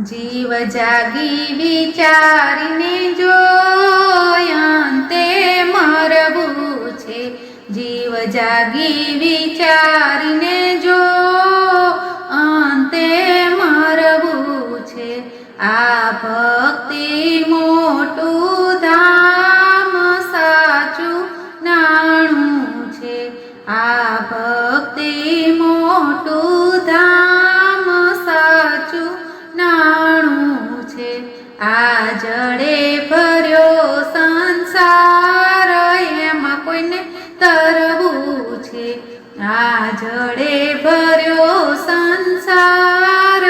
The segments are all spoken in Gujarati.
જીવ જાગી વિચારીને જો અંતે મરવું છે, જીવ જાગી વિચારીને જો અંતે મરવું છે, આ ભક્તિ મોટું ધામ સાચું નાણું છે, આ ભક્તિ મોટું ધામ સાચું નાણું છે, આ જડે ભર્યો સંસાર એમાં કોઈને તરવું છે, આ જડે ભર્યો સંસાર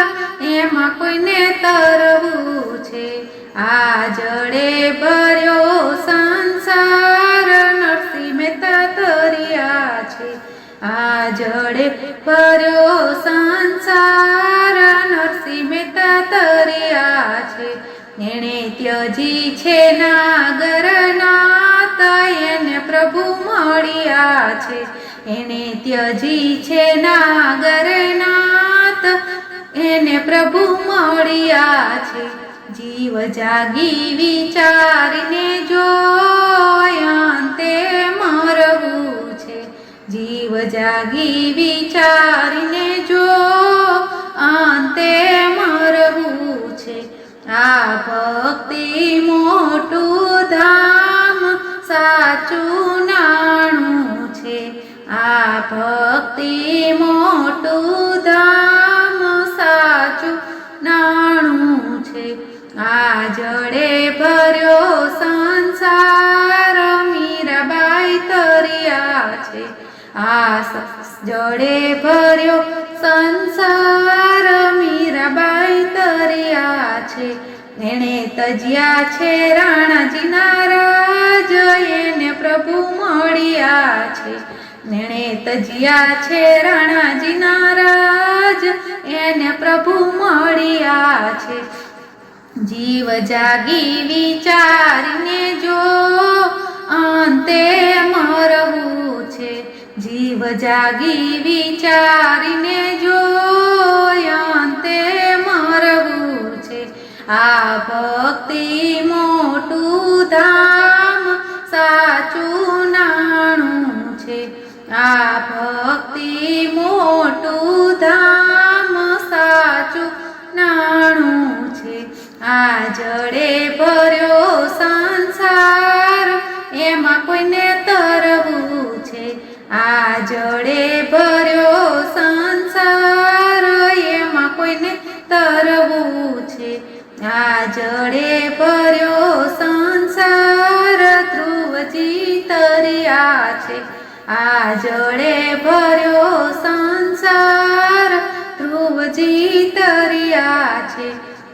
એમાં કોઈને તરવું છે, આ જડે ભર્યો સંસાર નરસિંહ મહેતા તર્યા છે, આ જડે ભર્યો સંસાર નરસિંહ મહેતા તર્યા છે, એણે ત્યજી છે નાગરનાથ એને પ્રભુ મળ્યા છે, એણે ત્યજી છે નાગરનાથ એને પ્રભુ મળ્યા છે, જીવ જાગી વિચારીને જો અંતે મરવું છે, જીવ જાગી વિચારીને જો અંતે મરવું છે, આ ભક્તિ મોટું ધામ સાચું નાણું છે, આ ભક્તિ મોટું ધામ સાચું નાણું છે, આ જડે ભર્યો સંસાર મીરાબાઈ તર્યા છે, આ જડે ભર્યો સંસાર મીરાબાઈ તર્યા છે, એણે તજ્યા છે રાણાજીના રાજ એને પ્રભુ મળ્યા છે, એણે તજ્યા છે રાણાજીના રાજ એને પ્રભુ મળ્યા છે, જીવ જાગી વિચારીને જો અંતે મરવું છે, જીવ જાગી વિચારીને જો અંતે મરવું છે, આ ભક્તિ મોટું ધામ સાચું નાણું છે, આ ભક્તિ મોટું ધામ સાચું નાણું છે, આ જડે ભર્યો સંસાર એમાં કોઈને તરવું છે, આ જડે ભર્યો સંસાર એમાં કોઈને તરવું છે, આ જડે ભર્યો સંસાર ધ્રુવજી તર્યા છે, આ જડે ભર્યો સંસાર ધ્રુવજી તર્યા છે,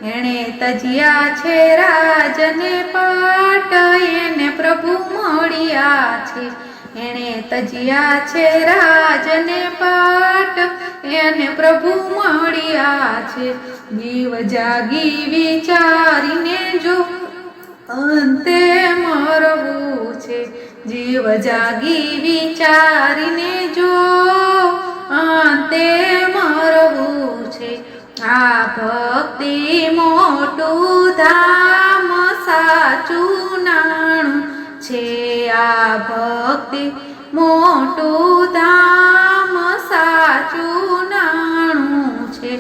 એણે તજ્યા છે રાજને પાટ એને પ્રભુ મળ્યા છે, એણે તજ્યા છે રાજને પાટ એને પ્રભુ મળ્યા છે, જીવ જાગી વિચારીને જો અંતે મરવું છે, જીવ જાગી વિચારીને જો અંતે મરવું છે, આ ભક્તિ મોટું ધામ સાચું નાણું છે, આ ભક્તિ મોટું ધામ સાચું નાણું છે,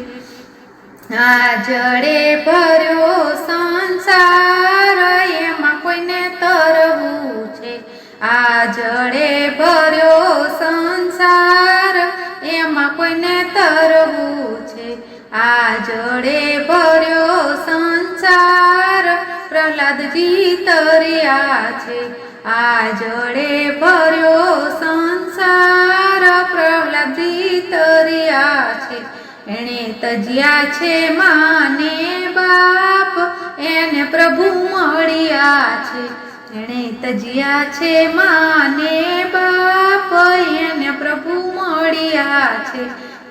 આ જડે ભર્યો સંસાર એમાં કોઈને તરવું છે, આ જડે ભર્યો સંસાર એમાં કોઈને તરવું છે, આ જડે ભર્યો સંસાર પ્રહલાદજી તર્યા છે, આ જડે ભર્યો સંસાર પ્રહલાદજી તર્યા છે, એણે તજ્યા છે માને બાપ એને પ્રભુ મળ્યા છે, એણે તજ્યા છે માને બાપ એને પ્રભુ મળ્યા છે,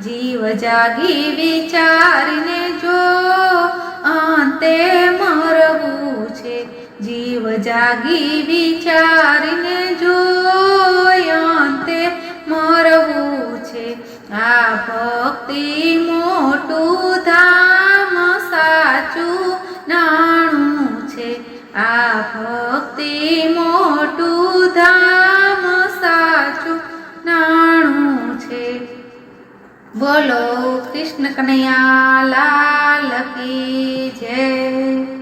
જીવ જાગી વિચારીને જો અંતે મરવું છે, જીવ જાગી વિચારીને જો અંતે મરવું છે, આ ભક્તિ મોટું ધામ સાચું આ ભક્તિ મોટું ધામ સાચું નાણું છે. બોલો કૃષ્ણ કનૈયા લાલ કી જય.